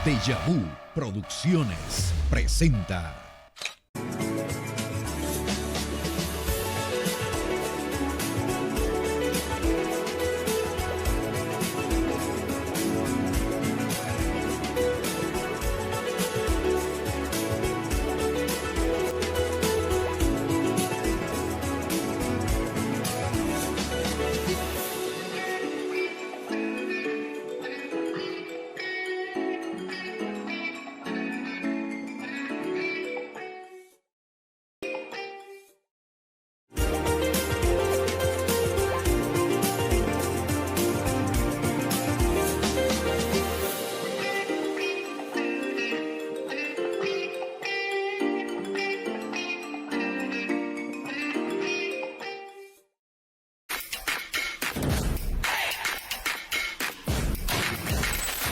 Déjà Vu Producciones presenta.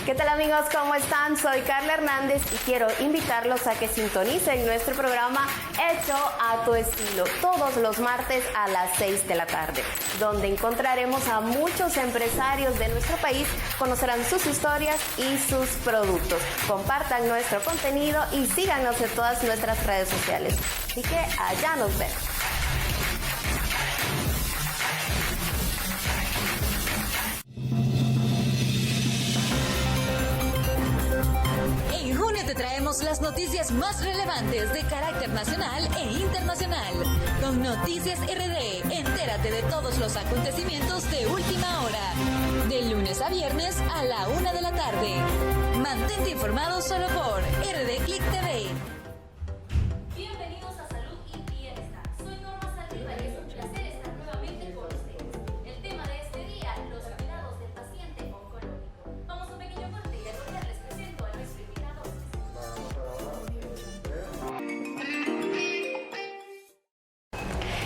¿Qué tal amigos? ¿Cómo están? Soy Carla Hernández y quiero invitarlos a que sintonicen nuestro programa Hecho a tu estilo todos los martes a las 6 de la tarde, donde encontraremos a muchos empresarios de nuestro país, conocerán sus historias y sus productos. Compartan nuestro contenido y síganos en todas nuestras redes sociales. Así que allá nos vemos. En junio te traemos las noticias más relevantes de carácter nacional e internacional. Con Noticias RD, entérate de todos los acontecimientos de última hora. De lunes a viernes a la 1 de la tarde. Mantente informado solo por RD Click TV. Bienvenidos a Salud y Bienestar. Soy Norma Saldívar y es un placer estar nuevamente con ustedes. El tema de este día, los cuidados del paciente oncológico. Vamos a un pequeño corte y de volver les presento a nuestro invitado.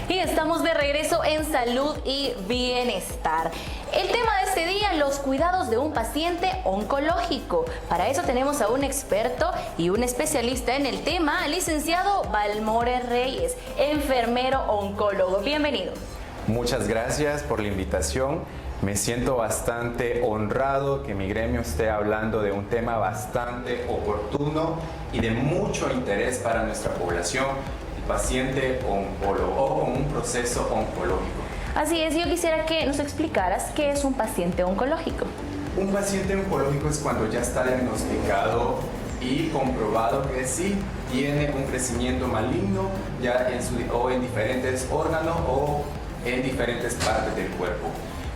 Y estamos de regreso en Salud y Bienestar. El tema de este día, los cuidados de un paciente oncológico. Para eso tenemos a un experto y un especialista en el tema, licenciado Balmore Reyes, enfermero oncólogo. Bienvenido. Muchas gracias por la invitación. Me siento bastante honrado que mi gremio esté hablando de un tema bastante oportuno y de mucho interés para nuestra población, el paciente oncólogo o con un proceso oncológico. Así es, yo quisiera que nos explicaras qué es un paciente oncológico. Un paciente oncológico es cuando ya está diagnosticado y comprobado que sí tiene un crecimiento maligno ya o en diferentes órganos o en diferentes partes del cuerpo.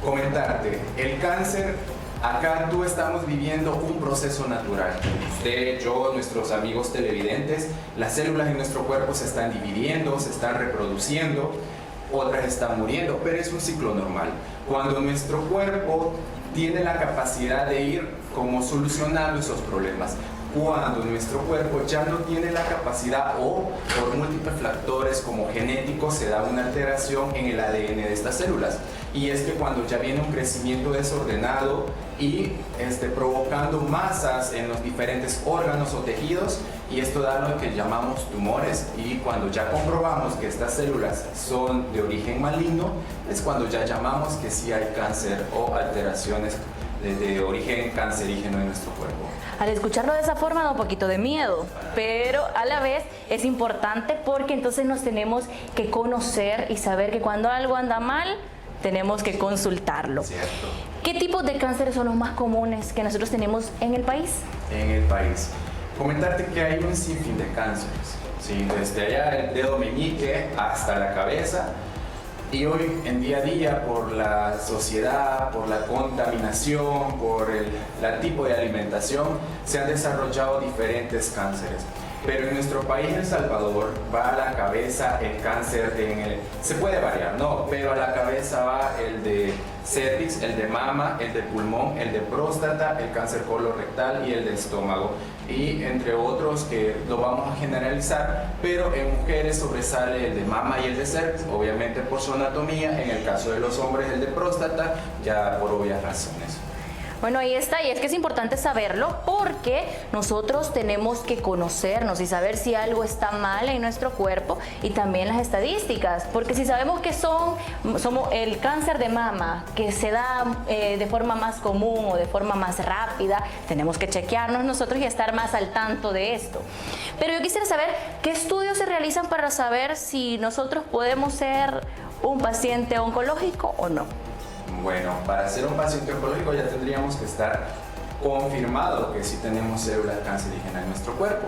Comentarte, el cáncer, acá tú estamos viviendo un proceso natural. Usted, yo, nuestros amigos televidentes, las células en nuestro cuerpo se están dividiendo, se están reproduciendo, otras están muriendo, pero es un ciclo normal. Cuando nuestro cuerpo tiene la capacidad de ir como solucionando esos problemas, cuando nuestro cuerpo ya no tiene la capacidad o por múltiples factores como genéticos se da una alteración en el ADN de estas células. Y es que cuando ya viene un crecimiento desordenado y provocando masas en los diferentes órganos o tejidos, y esto da lo que llamamos tumores, y cuando ya comprobamos que estas células son de origen maligno, es cuando ya llamamos que sí hay cáncer o alteraciones de origen cancerígeno en nuestro cuerpo. Al escucharlo de esa forma da un poquito de miedo, pero a la vez es importante porque entonces nos tenemos que conocer y saber que cuando algo anda mal, tenemos que consultarlo. Cierto. ¿Qué tipos de cánceres son los más comunes que nosotros tenemos en el país? En el país. Comentarte que hay un sinfín de cánceres, ¿sí? Desde allá el dedo meñique hasta la cabeza. Y hoy en día a día, por la sociedad, por la contaminación, por el tipo de alimentación, se han desarrollado diferentes cánceres. Pero en nuestro país, El Salvador, va a la cabeza el cáncer, se puede variar, ¿no? Pero a la cabeza va el de cervix, el de mama, el de pulmón, el de próstata, el cáncer colorectal y el de estómago. Y entre otros que lo vamos a generalizar, pero en mujeres sobresale el de mama y el de cervix, obviamente por su anatomía. En el caso de los hombres, el de próstata, ya por obvias razones. Bueno, ahí está, y es que es importante saberlo porque nosotros tenemos que conocernos y saber si algo está mal en nuestro cuerpo y también las estadísticas, porque si sabemos que somos el cáncer de mama que se da de forma más común o de forma más rápida, tenemos que chequearnos nosotros y estar más al tanto de esto. Pero yo quisiera saber qué estudios se realizan para saber si nosotros podemos ser un paciente oncológico o no. Bueno, para ser un paciente oncológico ya tendríamos que estar confirmado que sí tenemos células cancerígenas en nuestro cuerpo.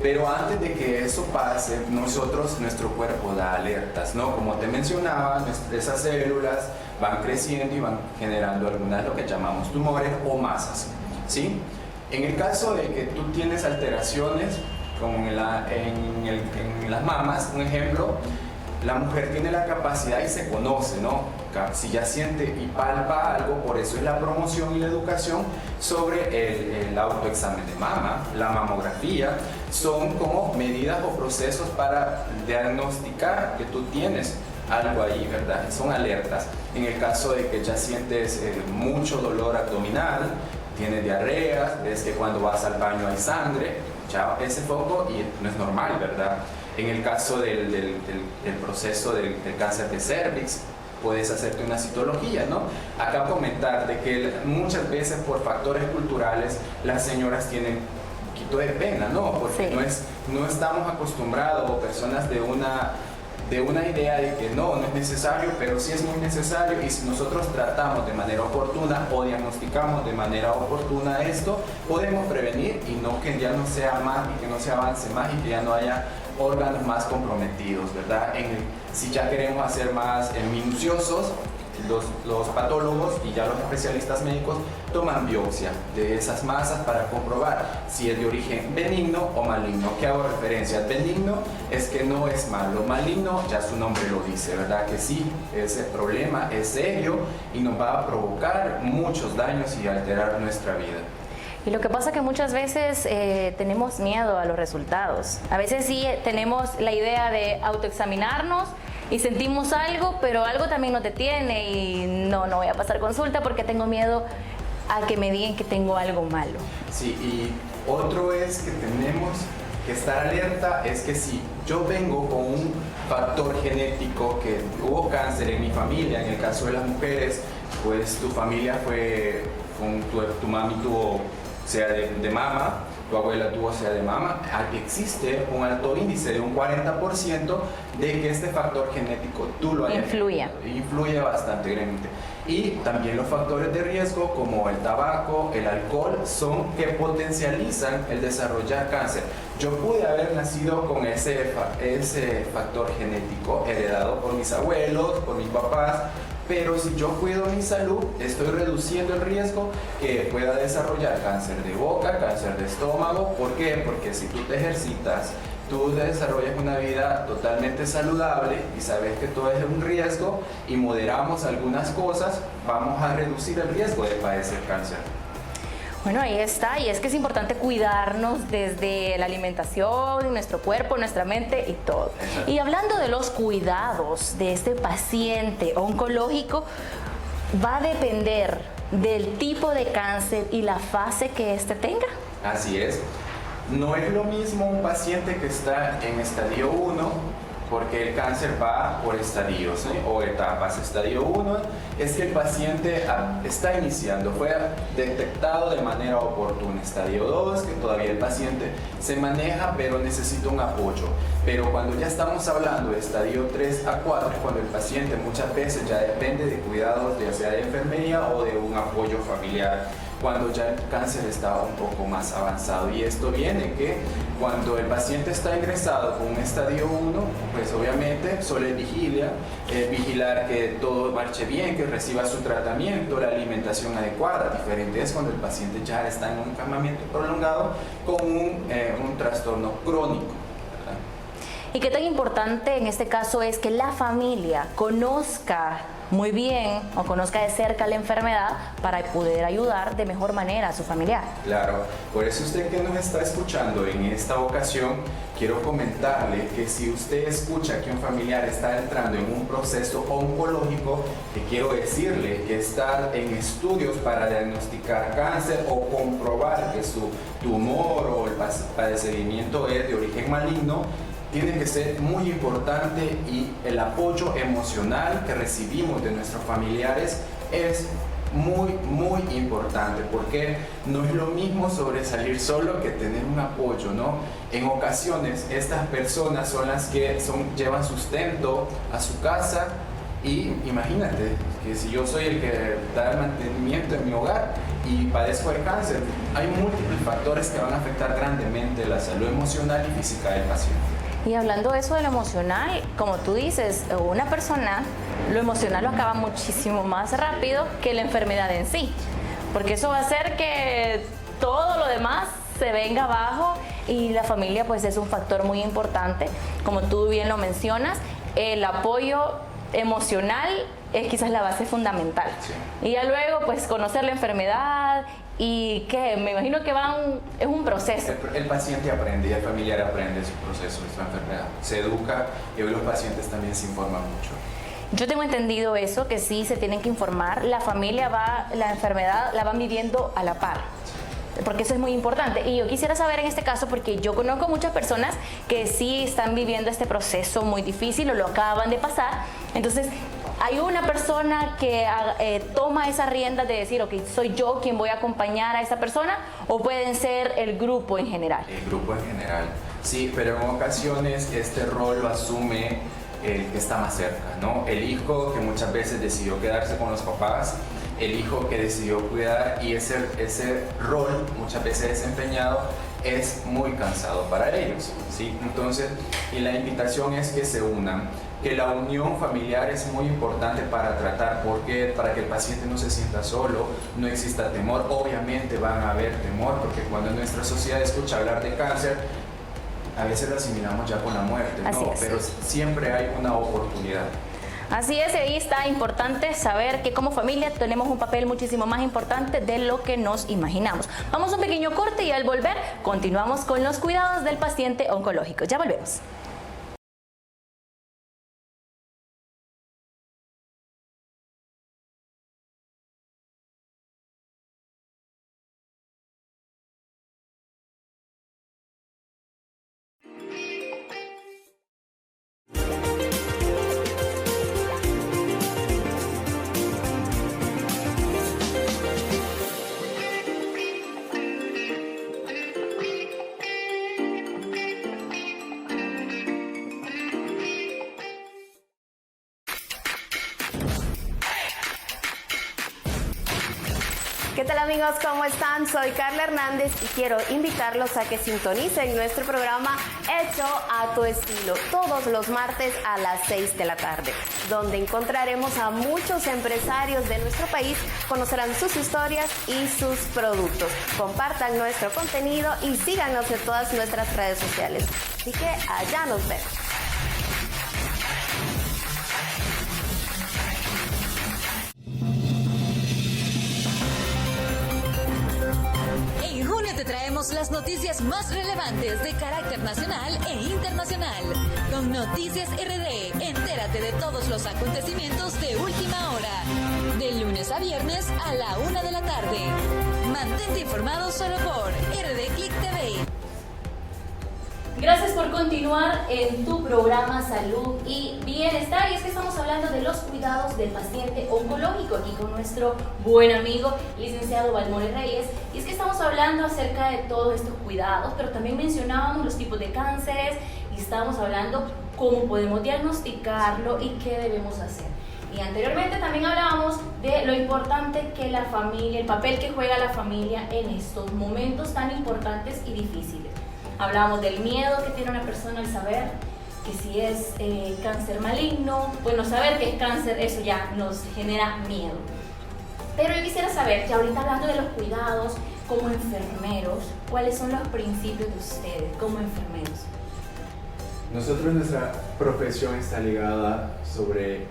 Pero antes de que eso pase, nuestro cuerpo da alertas, ¿no? Como te mencionaba, esas células van creciendo y van generando algunas lo que llamamos tumores o masas, ¿sí? En el caso de que tú tienes alteraciones, como en las mamas, un ejemplo, la mujer tiene la capacidad y se conoce, ¿no? Si ya siente y palpa algo, por eso es la promoción y la educación sobre el autoexamen de mama, la mamografía, son como medidas o procesos para diagnosticar que tú tienes algo ahí, ¿verdad? Son alertas. En el caso de que ya sientes mucho dolor abdominal, tienes diarreas, ves que cuando vas al baño hay sangre, ya ese foco y no es normal, ¿verdad? En el caso del proceso del cáncer de cervix, puedes hacerte una citología, ¿no? Acá comentar de que muchas veces por factores culturales las señoras tienen un poquito de pena, ¿no? Porque sí, no estamos acostumbrados, o personas de una idea de que no es necesario, pero sí es muy necesario, y si nosotros tratamos de manera oportuna o diagnosticamos de manera oportuna esto, podemos prevenir y no que ya no sea más y que no se avance más y que ya no haya órganos más comprometidos, ¿verdad? Si ya queremos hacer más minuciosos, los patólogos y ya los especialistas médicos toman biopsia de esas masas para comprobar si es de origen benigno o maligno. ¿Qué hago referencia? Benigno es que no es malo, maligno ya su nombre lo dice, ¿verdad? Que sí, ese problema es serio y nos va a provocar muchos daños y alterar nuestra vida. Y lo que pasa es que muchas veces tenemos miedo a los resultados. A veces sí tenemos la idea de autoexaminarnos y sentimos algo, pero algo también nos detiene y no voy a pasar consulta porque tengo miedo a que me digan que tengo algo malo. Sí, y otro es que tenemos que estar alerta, es que si yo vengo con un factor genético, que hubo cáncer en mi familia, en el caso de las mujeres, pues tu familia fue, tu mami tuvo sea de mama, tu abuela tuvo sea de mama, existe un alto índice de un 40% de que este factor genético tú lo hayas influye bastante grandemente. Y también los factores de riesgo como el tabaco, el alcohol, son que potencializan el desarrollar cáncer. Yo pude haber nacido con ese factor genético heredado por mis abuelos, por mis papás, pero si yo cuido mi salud, estoy reduciendo el riesgo que pueda desarrollar cáncer de boca, cáncer de estómago. ¿Por qué? Porque si tú te ejercitas, tú desarrollas una vida totalmente saludable y sabes que todo es un riesgo y moderamos algunas cosas, vamos a reducir el riesgo de padecer cáncer. Bueno, ahí está, y es que es importante cuidarnos desde la alimentación, nuestro cuerpo, nuestra mente y todo. Exacto. Y hablando de los cuidados de este paciente oncológico, va a depender del tipo de cáncer y la fase que éste tenga. Así es. No es lo mismo un paciente que está en estadio 1, porque el cáncer va por estadios, ¿sí? O etapas. Estadio 1 es que el paciente está iniciando, fue detectado de manera oportuna. Estadio 2, que todavía el paciente se maneja pero necesita un apoyo. Pero cuando ya estamos hablando de estadio 3 a 4, es cuando el paciente muchas veces ya depende de cuidados, ya sea de enfermería o de un apoyo familiar, cuando ya el cáncer está un poco más avanzado. Y esto viene que cuando el paciente está ingresado con un estadio 1, pues obviamente solo es vigilar que todo marche bien, que reciba su tratamiento, la alimentación adecuada. Diferente es cuando el paciente ya está en un encamamiento prolongado con un trastorno crónico, ¿verdad? Y qué tan importante en este caso es que la familia conozca muy bien o conozca de cerca la enfermedad para poder ayudar de mejor manera a su familiar. Claro, por eso usted que nos está escuchando en esta ocasión, quiero comentarle que si usted escucha que un familiar está entrando en un proceso oncológico, que quiero decirle que estar en estudios para diagnosticar cáncer o comprobar que su tumor o el padecimiento es de origen maligno, tiene que ser muy importante, y el apoyo emocional que recibimos de nuestros familiares es muy importante, porque no es lo mismo sobresalir solo que tener un apoyo, ¿no? En ocasiones estas personas son las que llevan sustento a su casa, y imagínate que si yo soy el que da el mantenimiento en mi hogar y padezco el cáncer, hay múltiples factores que van a afectar grandemente la salud emocional y física del paciente. Y hablando de eso de lo emocional, como tú dices, una persona, lo emocional lo acaba muchísimo más rápido que la enfermedad en sí, porque eso va a hacer que todo lo demás se venga abajo, y la familia pues es un factor muy importante, como tú bien lo mencionas. El apoyo emocional es quizás la base fundamental. Sí. Y ya luego pues conocer la enfermedad, y que me imagino que es un proceso. El paciente aprende y el familiar aprende su proceso de su enfermedad. Se educa, y hoy los pacientes también se informan mucho. Yo tengo entendido eso, que sí se tienen que informar. La familia la enfermedad la van viviendo a la par, porque eso es muy importante. Y yo quisiera saber en este caso, porque yo conozco muchas personas que sí están viviendo este proceso muy difícil o lo acaban de pasar. Entonces, hay una persona que toma esa rienda de decir, ok, soy yo quien voy a acompañar a esa persona, o pueden ser el grupo en general. El grupo en general, sí, pero en ocasiones este rol lo asume el que está más cerca, ¿no? El hijo que muchas veces decidió quedarse con los papás, el hijo que decidió cuidar, y ese rol muchas veces desempeñado es muy cansado para ellos, ¿sí? Entonces, y la invitación es que se unan, que la unión familiar es muy importante para tratar, porque para que el paciente no se sienta solo, no exista temor. Obviamente van a haber temor, porque cuando nuestra sociedad escucha hablar de cáncer, a veces lo asimilamos ya con la muerte, ¿no? Pero siempre hay una oportunidad. Así es, y ahí está importante saber que como familia tenemos un papel muchísimo más importante de lo que nos imaginamos. Vamos a un pequeño corte, y al volver continuamos con los cuidados del paciente oncológico. Ya volvemos. ¿Qué tal amigos? ¿Cómo están? Soy Carla Hernández y quiero invitarlos a que sintonicen nuestro programa Hecho a tu Estilo todos los martes a las 6 de la tarde, donde encontraremos a muchos empresarios de nuestro país, conocerán sus historias y sus productos. Compartan nuestro contenido y síganos en todas nuestras redes sociales. Así que allá nos vemos. En junio te traemos las noticias más relevantes de carácter nacional e internacional. Con Noticias RD, entérate de todos los acontecimientos de última hora. De lunes a viernes a la 1 de la tarde. Mantente informado solo por RD Click TV. Gracias por continuar en tu programa Salud y Bienestar. Y es que estamos hablando de los cuidados del paciente oncológico aquí con nuestro buen amigo licenciado Valmore Reyes. Y es que estamos hablando acerca de todos estos cuidados, pero también mencionábamos los tipos de cánceres y estábamos hablando cómo podemos diagnosticarlo y qué debemos hacer. Y anteriormente también hablábamos de lo importante que la familia, el papel que juega la familia en estos momentos tan importantes y difíciles. Hablábamos del miedo que tiene una persona al saber que si es cáncer maligno, bueno, saber que es cáncer, eso ya nos genera miedo. Pero yo quisiera saber, ya ahorita hablando de los cuidados como enfermeros, ¿cuáles son los principios de ustedes como enfermeros? Nuestra profesión está ligada sobre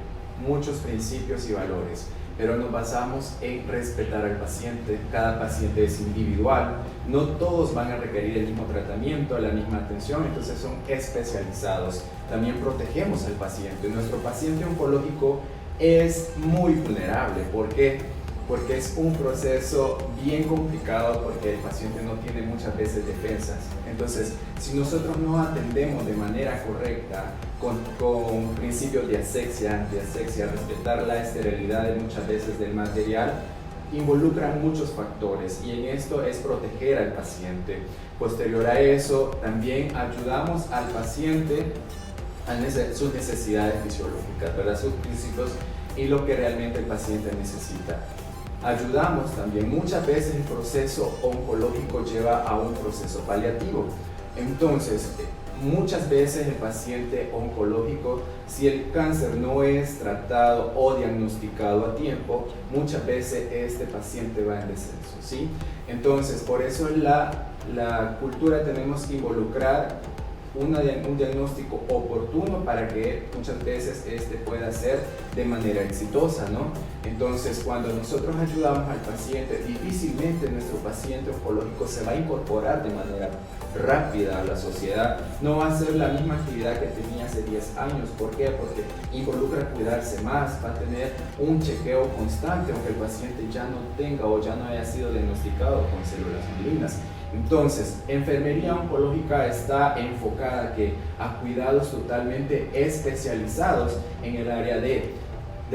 muchos principios y valores, pero nos basamos en respetar al paciente. Cada paciente es individual, no todos van a requerir el mismo tratamiento, la misma atención, entonces son especializados. También protegemos al paciente. Nuestro paciente oncológico es muy vulnerable. ¿Por qué? Porque es un proceso bien complicado, porque el paciente no tiene muchas veces defensas. Entonces, si nosotros no atendemos de manera correcta, con principios de asepsia, respetar la esterilidad muchas veces del material, involucran muchos factores, y en esto es proteger al paciente. Posterior a eso, también ayudamos al paciente a sus necesidades fisiológicas, ¿verdad? Sus principios y lo que realmente el paciente necesita. Ayudamos también, muchas veces el proceso oncológico lleva a un proceso paliativo. Entonces, muchas veces el paciente oncológico, si el cáncer no es tratado o diagnosticado a tiempo, muchas veces este paciente va en descenso, ¿sí? Entonces, por eso en la cultura tenemos que involucrar un diagnóstico oportuno para que muchas veces este pueda ser de manera exitosa, ¿no? Entonces, cuando nosotros ayudamos al paciente, difícilmente nuestro paciente oncológico se va a incorporar de manera rápida a la sociedad. No va a ser la misma actividad que tenía hace 10 años. ¿Por qué? Porque involucra cuidarse más, va a tener un chequeo constante, aunque el paciente ya no tenga o ya no haya sido diagnosticado con células malignas. Entonces, enfermería oncológica está enfocada a cuidados totalmente especializados en el área de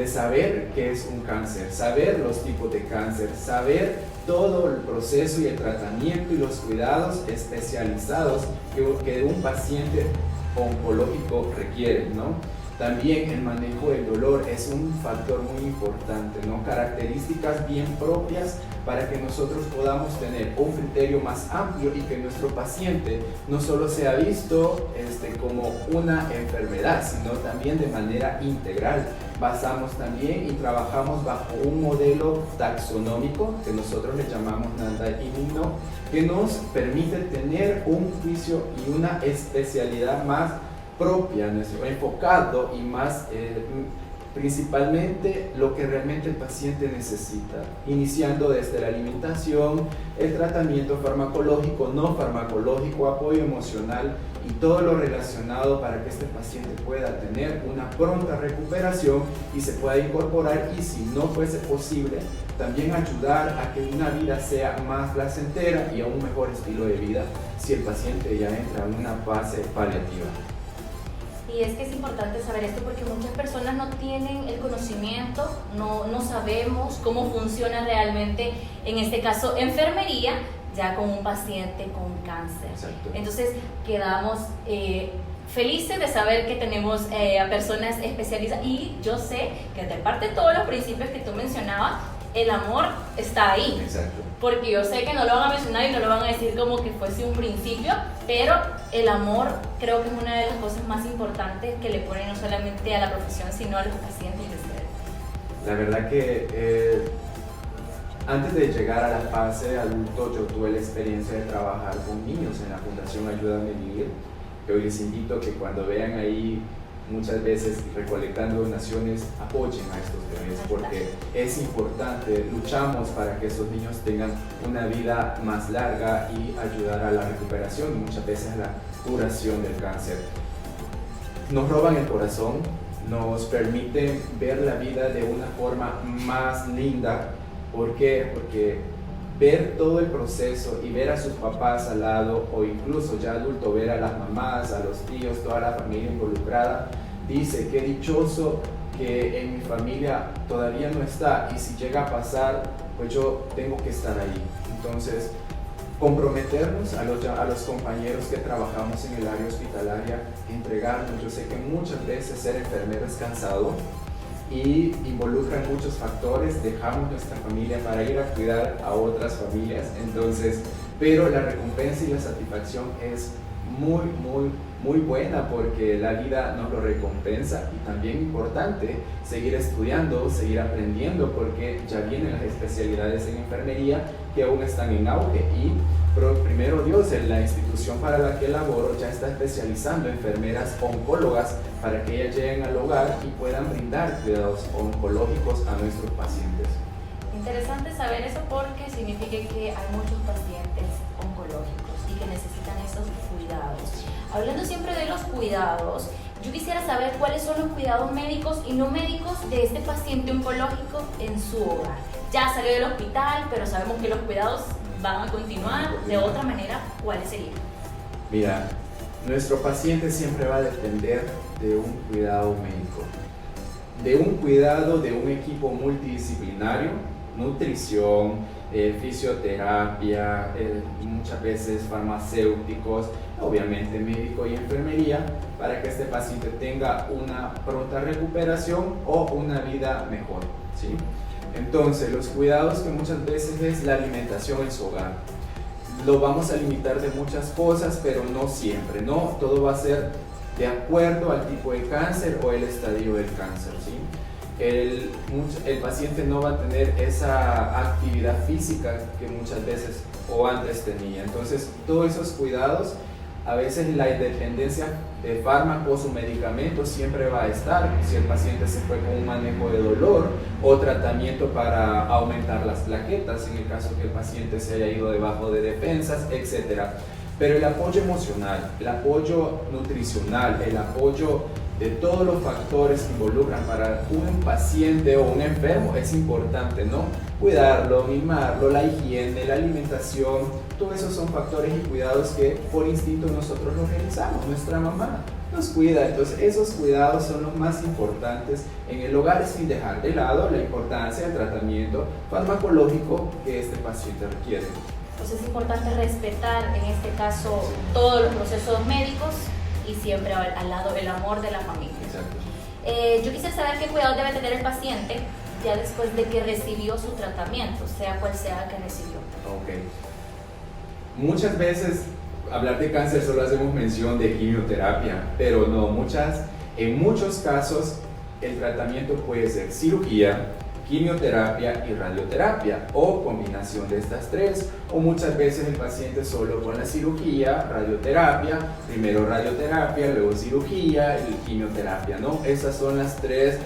saber qué es un cáncer, saber los tipos de cáncer, saber todo el proceso y el tratamiento y los cuidados especializados que un paciente oncológico requiere, ¿no? También el manejo del dolor es un factor muy importante, ¿no? Características bien propias para que nosotros podamos tener un criterio más amplio y que nuestro paciente no solo sea visto como una enfermedad, sino también de manera integral. Basamos también y trabajamos bajo un modelo taxonómico que nosotros le llamamos Nanda-Imino, que nos permite tener un juicio y una especialidad más propia, enfocado y más principalmente lo que realmente el paciente necesita, iniciando desde la alimentación, el tratamiento farmacológico, no farmacológico, apoyo emocional y todo lo relacionado para que este paciente pueda tener una pronta recuperación y se pueda incorporar, y si no fuese posible, también ayudar a que una vida sea más placentera y a un mejor estilo de vida si el paciente ya entra en una fase paliativa. Y es que es importante saber esto porque muchas personas no tienen el conocimiento, no sabemos cómo funciona realmente, en este caso, enfermería, ya con un paciente con cáncer. Exacto. Entonces, quedamos felices de saber que tenemos a personas especializadas, y yo sé que de parte de todos los principios que tú mencionabas, el amor está ahí. Exacto. Porque yo sé que no lo van a mencionar y no lo van a decir como que fuese un principio, pero el amor creo que es una de las cosas más importantes que le ponen no solamente a la profesión, sino a los pacientes de ser. La verdad que antes de llegar a la fase de adulto, yo tuve la experiencia de trabajar con niños en la Fundación Ayúdame a Vivir, que hoy les invito a que cuando vean ahí muchas veces recolectando donaciones, apoyen a estos bebés, porque es importante. Luchamos para que estos niños tengan una vida más larga y ayudar a la recuperación y muchas veces a la curación del cáncer. Nos roban el corazón, nos permiten ver la vida de una forma más linda. ¿Por qué? Porque ver todo el proceso y ver a sus papás al lado, o incluso ya adulto ver a las mamás, a los tíos, toda la familia involucrada, dice qué dichoso que en mi familia todavía no está, y si llega a pasar, pues yo tengo que estar ahí. Entonces, comprometernos a los compañeros que trabajamos en el área hospitalaria, entregarnos. Yo sé que muchas veces ser enfermero es cansado y involucran muchos factores, dejamos nuestra familia para ir a cuidar a otras familias, entonces, pero la recompensa y la satisfacción es muy buena, porque la vida nos lo recompensa, y también importante seguir estudiando, seguir aprendiendo, porque ya vienen las especialidades en enfermería que aún están en auge, y primero Dios, en la institución para la que laboro ya está especializando enfermeras oncólogas para que ellas lleguen al hogar y puedan brindar cuidados oncológicos a nuestros pacientes. Interesante saber eso, porque significa que hay muchos pacientes oncológicos y que necesitan esos cuidados. Hablando siempre de los cuidados, yo quisiera saber cuáles son los cuidados médicos y no médicos de este paciente oncológico en su hogar. Ya salió del hospital, pero sabemos que los cuidados van a continuar. De otra manera, ¿cuáles serían? Mira, nuestro paciente siempre va a depender de un cuidado médico, de un cuidado de un equipo multidisciplinario, nutrición, fisioterapia, muchas veces farmacéuticos, obviamente médico y enfermería, para que este paciente tenga una pronta recuperación o una vida mejor, ¿sí? Entonces, los cuidados que muchas veces es la alimentación en su hogar. Lo vamos a limitar de muchas cosas, pero no siempre, ¿no? Todo va a ser de acuerdo al tipo de cáncer o el estadio del cáncer, ¿sí? El paciente no va a tener esa actividad física que muchas veces o antes tenía. Entonces, todos esos cuidados, a veces la dependencia de fármacos o medicamentos siempre va a estar. Si el paciente se fue con un manejo de dolor o tratamiento para aumentar las plaquetas, en el caso que el paciente se haya ido debajo de defensas, etc. Pero el apoyo emocional, el apoyo nutricional, el apoyo de todos los factores que involucran para un paciente o un enfermo es importante, ¿no? Cuidarlo, mimarlo, la higiene, la alimentación, todos esos son factores y cuidados que por instinto nosotros los realizamos. Nuestra mamá nos cuida, entonces esos cuidados son los más importantes en el hogar, sin dejar de lado la importancia del tratamiento farmacológico que este paciente requiere. Entonces es importante respetar en este caso todos los procesos médicos y siempre al lado el amor de la familia. Exacto. Yo quisiera saber qué cuidados debe tener el paciente ya después de que recibió su tratamiento, sea cual sea que recibió. Ok. Muchas veces hablar de cáncer solo hacemos mención de quimioterapia, pero no, en muchos casos el tratamiento puede ser cirugía, quimioterapia y radioterapia, o combinación de estas tres, o muchas veces el paciente solo con la cirugía, radioterapia, primero radioterapia, luego cirugía y quimioterapia, ¿no? Esas son las tres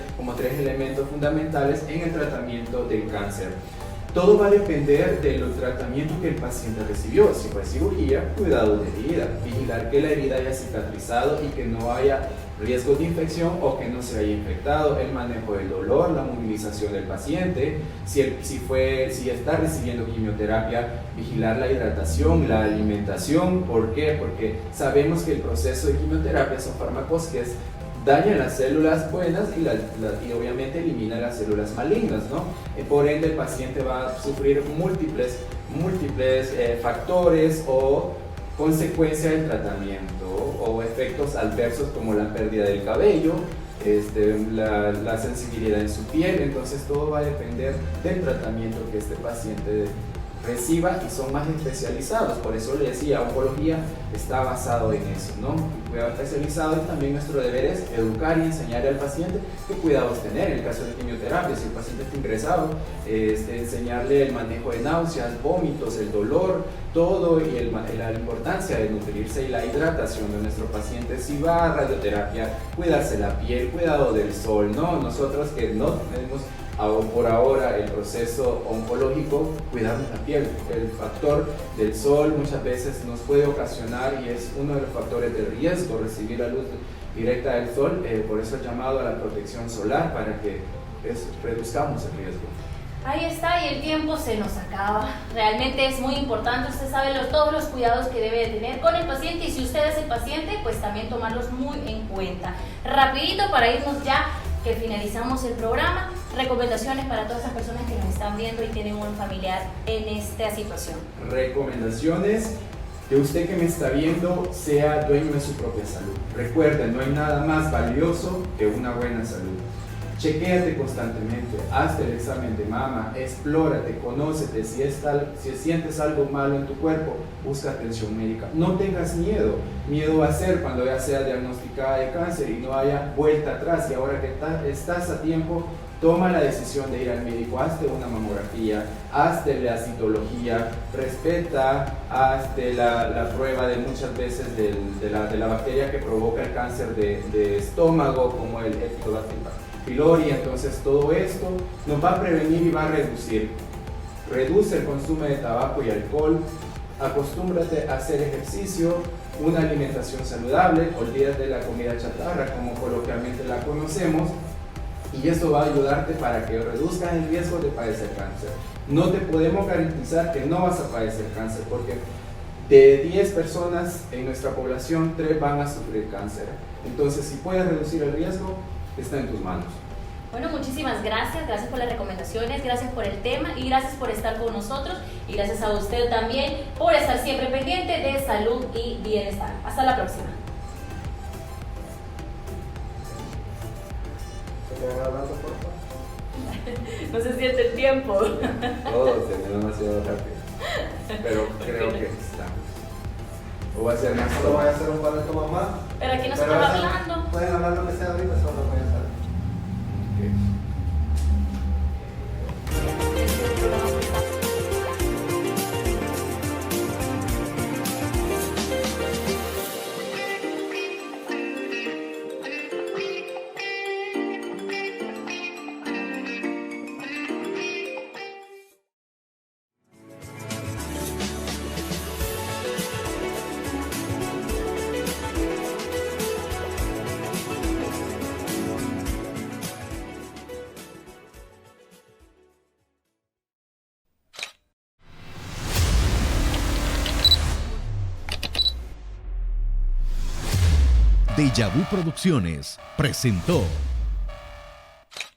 elementos fundamentales en el tratamiento del cáncer. Todo va a depender del tratamiento que el paciente recibió. Si fue cirugía, cuidado de herida, vigilar que la herida haya cicatrizado y que no haya riesgos de infección o que no se haya infectado, el manejo del dolor, la movilización del paciente, si está recibiendo quimioterapia, vigilar la hidratación, la alimentación. ¿Por qué? Porque sabemos que el proceso de quimioterapia son fármacos que dañan las células buenas y obviamente eliminan las células malignas, ¿no? Por ende, el paciente va a sufrir múltiples factores o consecuencia del tratamiento o efectos adversos como la pérdida del cabello, la sensibilidad en su piel. Entonces todo va a depender del tratamiento que este paciente reciba y son más especializados. Por eso le decía, oncología está basado en eso, ¿no? Cuidado especializado, y también nuestro deber es educar y enseñarle al paciente qué cuidados tener. En el caso de quimioterapia, si el paciente está ingresado, enseñarle el manejo de náuseas, vómitos, el dolor, todo, y la importancia de nutrirse y la hidratación de nuestro paciente. Si va a radioterapia, cuidarse la piel, cuidado del sol, ¿no? Nosotros que no tenemos por ahora el proceso oncológico, cuidar la piel. El factor del sol muchas veces nos puede ocasionar, y es uno de los factores de riesgo, recibir la luz directa del sol. Por eso el llamado a la protección solar, para que reduzcamos el riesgo. Ahí está, y el tiempo se nos acaba. Realmente es muy importante, usted sabe todos los cuidados que debe de tener con el paciente, y si usted es el paciente, pues también tomarlos muy en cuenta. Rapidito para irnos ya, que finalizamos el programa, recomendaciones para todas esas personas que nos están viendo y tienen un familiar en esta situación. Recomendaciones: que usted que me está viendo sea dueño de su propia salud. Recuerden, no hay nada más valioso que una buena salud. chequéate constantemente, hazte el examen de mama, explórate, conócete, si sientes algo malo en tu cuerpo, busca atención médica. No tengas miedo, miedo va a ser cuando ya sea diagnosticada de cáncer y no haya vuelta atrás, y ahora que estás a tiempo, toma la decisión de ir al médico, hazte una mamografía, hazte la citología, respeta, hazte la prueba de muchas veces de la bacteria que provoca el cáncer de estómago, como el Helicobacter pylori. Entonces todo esto nos va a prevenir y va a reducir. Reduce el consumo de tabaco y alcohol, acostúmbrate a hacer ejercicio, una alimentación saludable, olvídate de la comida chatarra como coloquialmente la conocemos, y eso va a ayudarte para que reduzcas el riesgo de padecer cáncer. No te podemos garantizar que no vas a padecer cáncer, porque de 10 personas en nuestra población, 3 van a sufrir cáncer. Entonces, si puedes reducir el riesgo, está en tus manos. Bueno, muchísimas gracias por las recomendaciones, gracias por el tema y gracias por estar con nosotros, y gracias a usted también por estar siempre pendiente de salud y bienestar. Hasta la próxima. No se siente el tiempo. Todo se me demasiado rápido. Pero creo que estamos. O va a ser más. Solo voy a hacer un par de tomas más. Pero aquí no Pero estamos eso, hablando. pueden hablar lo que sea ahorita, solo voy a hacer. Deja Vu Producciones presentó